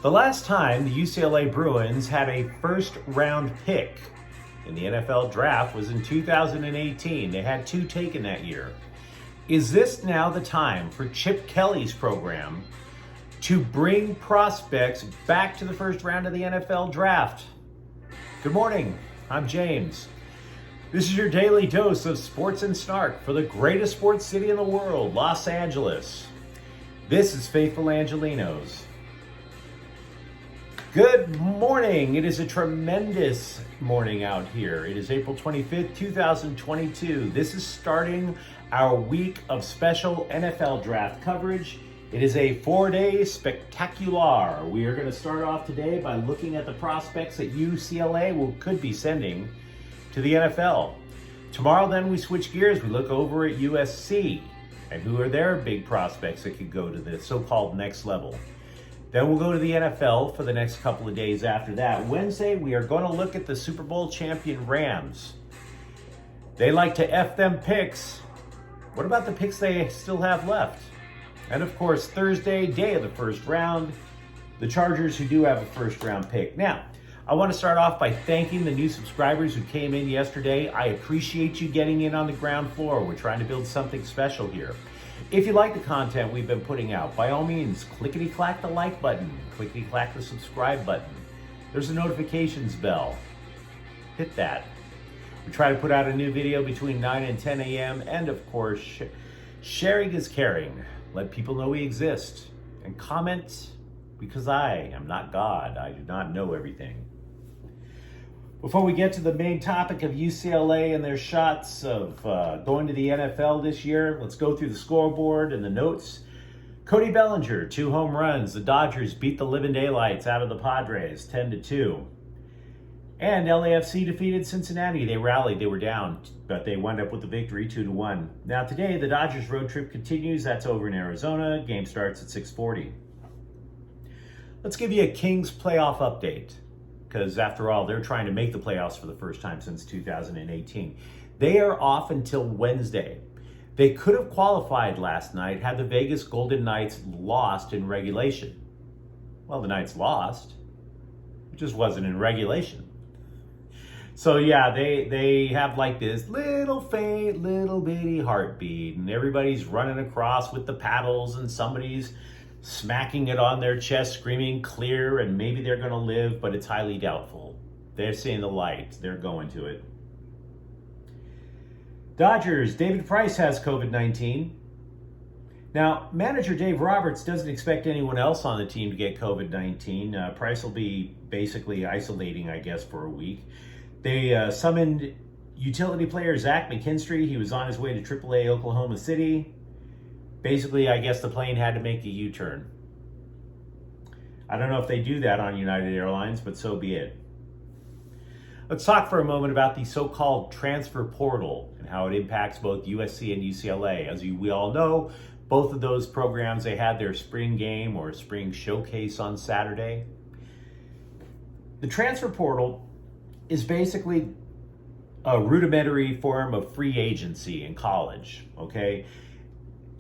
The last time the UCLA Bruins had a first-round pick in the NFL draft was in 2018. They had 2 taken that year. Is this now the time for Chip Kelly's program to bring prospects back to the first round of the NFL draft? Good morning, I'm James. This is your daily dose of sports and snark for the greatest sports city in the world, Los Angeles. This is Faithful Angelenos. Good morning. It is a tremendous morning out here. It is April 25th, 2022. This is starting our week of special NFL draft coverage. It is a 4-day spectacular. We are going to start off today by looking at the prospects that UCLA could be sending to the NFL. Tomorrow then we switch gears. We look over at USC and who are their big prospects that could go to the so-called next level. Then we'll go to the NFL for the next couple of days after that. Wednesday, we are going to look at the Super Bowl champion Rams. They like to F them picks. What about the picks they still have left? And of course, Thursday, day of the first round, the Chargers who do have a first round pick. Now, I want to start off by thanking the new subscribers who came in yesterday. I appreciate you getting in on the ground floor. We're trying to build something special here. If you like the content we've been putting out, by all means, clickety-clack the like button, clickety-clack the subscribe button. There's a notifications bell. Hit that. We try to put out a new video between 9 and 10 a.m. And of course, sharing is caring. Let people know we exist. And comment, because I am not God. I do not know everything. Before we get to the main topic of UCLA and their shots of going to the NFL this year, let's go through the scoreboard and the notes. Cody Bellinger, 2 home runs. The Dodgers beat the living daylights out of the Padres, 10-2. And LAFC defeated Cincinnati. They rallied, they were down, but they wound up with the victory, 2-1. Now today, the Dodgers road trip continues. That's over in Arizona. Game starts at 6:40. Let's give you a Kings playoff update, because after all, they're trying to make the playoffs for the first time since 2018. They are off until Wednesday. They could have qualified last night had the Vegas Golden Knights lost in regulation. Well, the Knights lost. It just wasn't in regulation. So yeah, they have like this little faint, little bitty heartbeat, and everybody's running across with the paddles, and somebody's smacking it on their chest, screaming clear, and maybe they're going to live, but it's highly doubtful. They're seeing the light. They're going to it. Dodgers, David Price has COVID-19. Now, manager Dave Roberts doesn't expect anyone else on the team to get COVID-19. Price will be basically isolating, I guess, for a week. They summoned utility player Zach McKinstry. He was on his way to AAA Oklahoma City. Basically, I guess the plane had to make a U-turn. I don't know if they do that on United Airlines, but so be it. Let's talk for a moment about the so-called transfer portal and how it impacts both USC and UCLA. As we all know, both of those programs, they had their spring game or spring showcase on Saturday. The transfer portal is basically a rudimentary form of free agency in college, okay?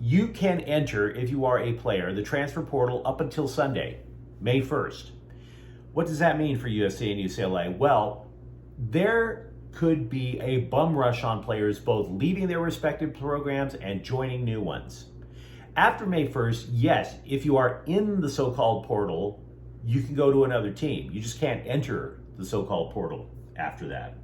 You can enter, if you are a player, the transfer portal up until Sunday, May 1st. What does that mean for USC and UCLA? Well, there could be a bum rush on players both leaving their respective programs and joining new ones. After May 1st, yes, if you are in the so-called portal, you can go to another team. You just can't enter the so-called portal after that.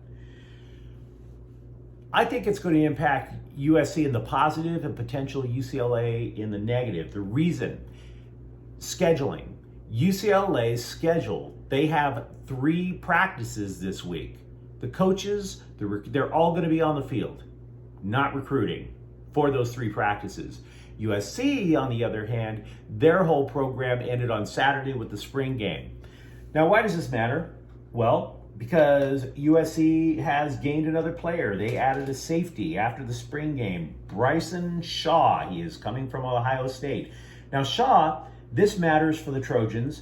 I think it's going to impact USC in the positive and potential UCLA in the negative. The reason, scheduling. UCLA's schedule, they have 3 practices this week. The coaches, they're all going to be on the field, not recruiting for those 3 practices. USC, on the other hand, their whole program ended on Saturday with the spring game. Now, why does this matter? Well, because USC has gained another player. They added a safety after the spring game, Bryson Shaw. He is coming from Ohio State. Now, Shaw, this matters for the Trojans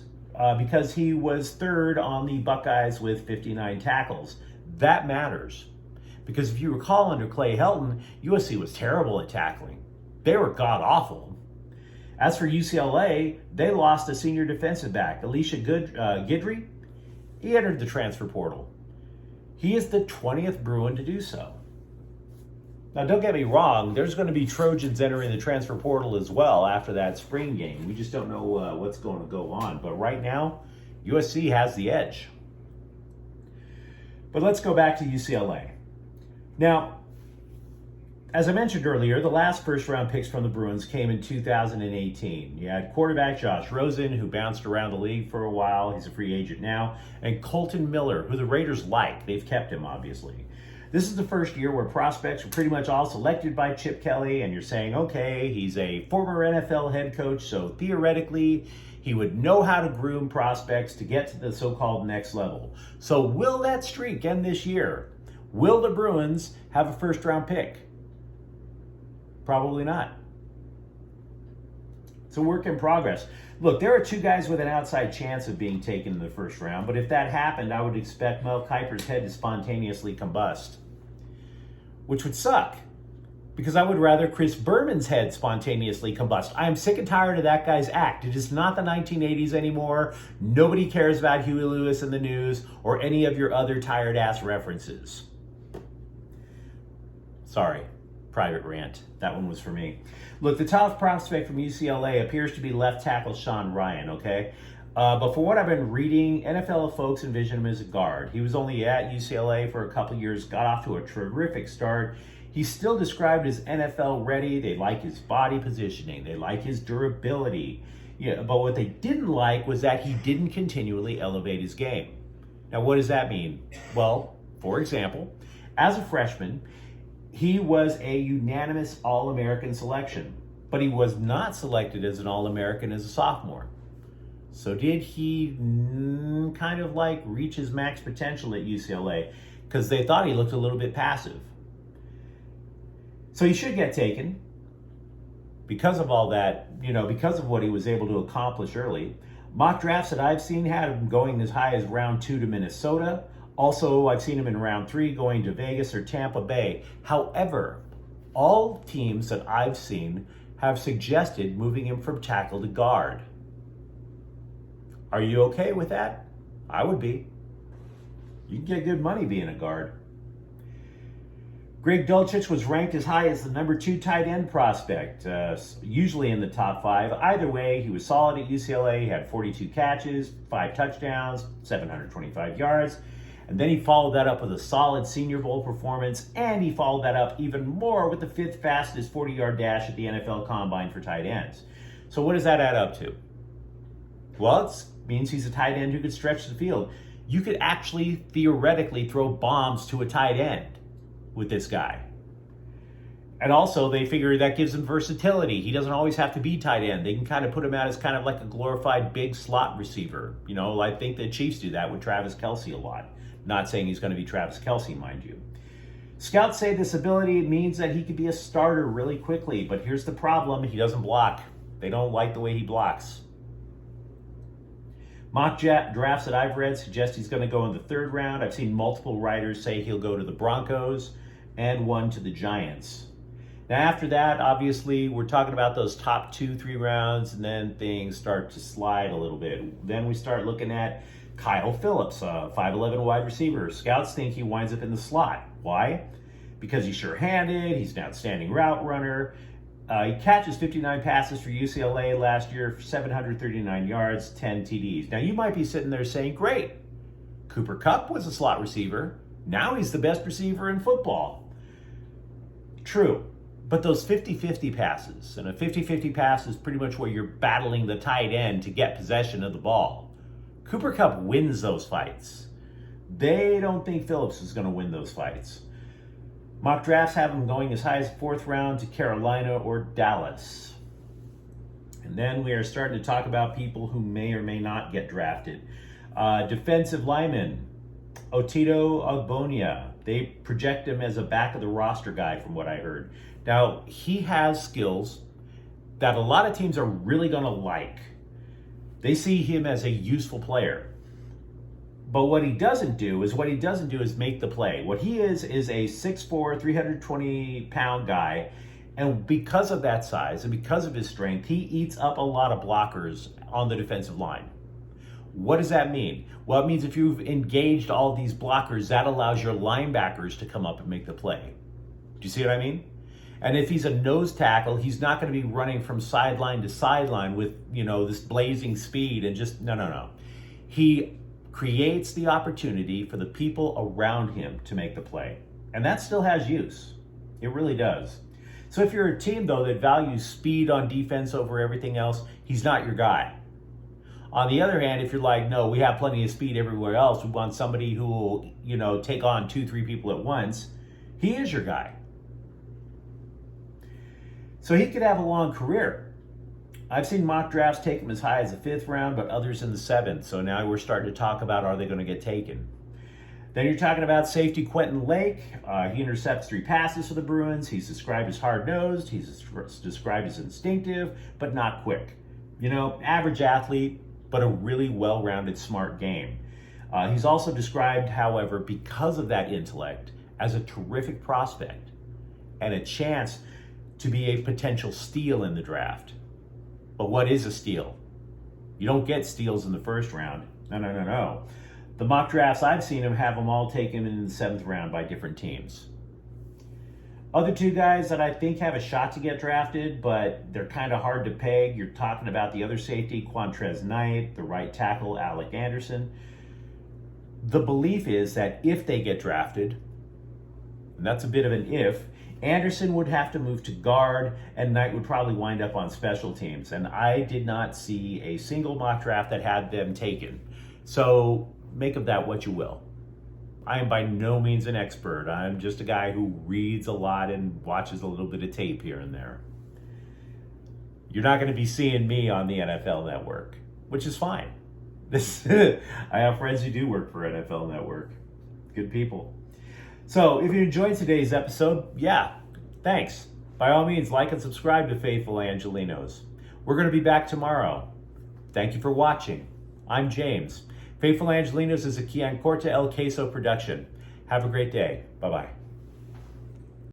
because he was 3rd on the Buckeyes with 59 tackles. That matters because if you recall under Clay Helton, USC was terrible at tackling. They were god-awful. As for UCLA, they lost a senior defensive back, Alicia Guidry. He entered the transfer portal. He is the 20th Bruin to do so. Now, don't get me wrong, there's going to be Trojans entering the transfer portal as well after that spring game. We just don't know what's going to go on. But right now, USC has the edge. But let's go back to UCLA. Now, as I mentioned earlier, the last first-round picks from the Bruins came in 2018. You had quarterback Josh Rosen, who bounced around the league for a while. He's a free agent now. And Colton Miller, who the Raiders like. They've kept him, obviously. This is the first year where prospects were pretty much all selected by Chip Kelly, and you're saying, okay, he's a former NFL head coach, so theoretically, he would know how to groom prospects to get to the so-called next level. So will that streak end this year? Will the Bruins have a first-round pick? Probably not. It's a work in progress. Look, there are two guys with an outside chance of being taken in the first round, but if that happened, I would expect Mel Kiper's head to spontaneously combust, which would suck, because I would rather Chris Berman's head spontaneously combust. I am sick and tired of that guy's act. It is not the 1980s anymore. Nobody cares about Huey Lewis in the news or any of your other tired-ass references. Sorry. Private rant. That one was for me. Look, the top prospect from UCLA appears to be left tackle Sean Ryan, okay? But for what I've been reading, NFL folks envision him as a guard. He was only at UCLA for a couple years, got off to a terrific start. He's still described as NFL ready. They like his body positioning. They like his durability. Yeah, but what they didn't like was that he didn't continually elevate his game. Now, what does that mean? Well, for example, as a freshman, he was a unanimous All-American selection, but he was not selected as an All-American as a sophomore. So did he kind of like reach his max potential at UCLA? Because they thought he looked a little bit passive. So he should get taken because of all that, because of what he was able to accomplish early. Mock drafts that I've seen had him going as high as round 2 to Minnesota. Also, I've seen him in round 3 going to Vegas or Tampa Bay. However, all teams that I've seen have suggested moving him from tackle to guard. Are you okay with that? I would be. You can get good money being a guard. Greg Dolcich was ranked as high as the number 2 tight end prospect, usually in the top 5. Either way, he was solid at UCLA. He had 42 catches, 5 touchdowns, 725 yards. And then he followed that up with a solid Senior Bowl performance, and he followed that up even more with the 5th fastest 40-yard dash at the NFL Combine for tight ends. So what does that add up to? Well, it means he's a tight end who could stretch the field. You could actually theoretically throw bombs to a tight end with this guy. And also, they figure that gives him versatility. He doesn't always have to be tight end. They can kind of put him out as kind of like a glorified big slot receiver. I think the Chiefs do that with Travis Kelce a lot. Not saying he's going to be Travis Kelce, mind you. Scouts say this ability means that he could be a starter really quickly, but here's the problem. He doesn't block. They don't like the way he blocks. Mock drafts that I've read suggest he's going to go in the 3rd round. I've seen multiple writers say he'll go to the Broncos and one to the Giants. Now, after that, obviously, we're talking about those top 2-3 rounds, and then things start to slide a little bit. Then we start looking at Kyle Phillips, a 5'11 wide receiver. Scouts think he winds up in the slot. Why? Because he's sure-handed, he's an outstanding route runner. He catches 59 passes for UCLA last year, 739 yards, 10 TDs. Now, you might be sitting there saying, great, Cooper Kupp was a slot receiver. Now he's the best receiver in football. True, but those 50-50 passes, and a 50-50 pass is pretty much where you're battling the tight end to get possession of the ball. Cooper Kupp wins those fights. They don't think Phillips is going to win those fights. Mock drafts have him going as high as 4th round to Carolina or Dallas. And then we are starting to talk about people who may or may not get drafted. Defensive lineman, Otito Ogbonia. They project him as a back of the roster guy from what I heard. Now, he has skills that a lot of teams are really going to like. They see him as a useful player. But what he doesn't do is make the play. What he is a 6'4", 320-pound guy, And because of that size and because of his strength, he eats up a lot of blockers on the defensive line. What does that mean? Well, it means if you've engaged all these blockers, that allows your linebackers to come up and make the play. Do you see what I mean? And if he's a nose tackle, he's not going to be running from sideline to sideline with, this blazing speed and just, no. He creates the opportunity for the people around him to make the play. And that still has use. It really does. So if you're a team, though, that values speed on defense over everything else, he's not your guy. On the other hand, if you're like, no, we have plenty of speed everywhere else, we want somebody who will, take on 2-3 people at once, he is your guy. So he could have a long career. I've seen mock drafts take him as high as the 5th round, but others in the 7th. So now we're starting to talk about, are they going to get taken? Then you're talking about safety Quentin Lake. He intercepts 3 passes for the Bruins. He's described as hard-nosed. He's described as instinctive, but not quick. Average athlete, but a really well-rounded, smart game. He's also described, however, because of that intellect, as a terrific prospect and a chance to be a potential steal in the draft. But what is a steal? You don't get steals in the 1st round. No. The mock drafts I've seen him have them all taken in the 7th round by different teams. Other 2 guys that I think have a shot to get drafted, but they're kind of hard to peg. You're talking about the other safety, Quantrez Knight, the right tackle, Alec Anderson. The belief is that if they get drafted, and that's a bit of an if, Anderson would have to move to guard, and Knight would probably wind up on special teams. And I did not see a single mock draft that had them taken. So make of that what you will. I am by no means an expert. I'm just a guy who reads a lot and watches a little bit of tape here and there. You're not going to be seeing me on the NFL Network, which is fine. I have friends who do work for NFL Network. Good people. So if you enjoyed today's episode, thanks. By all means, like and subscribe to Faithful Angelenos. We're going to be back tomorrow. Thank you for watching. I'm James. Faithful Angelenos is a Quian Corta El Queso production. Have a great day. Bye-bye.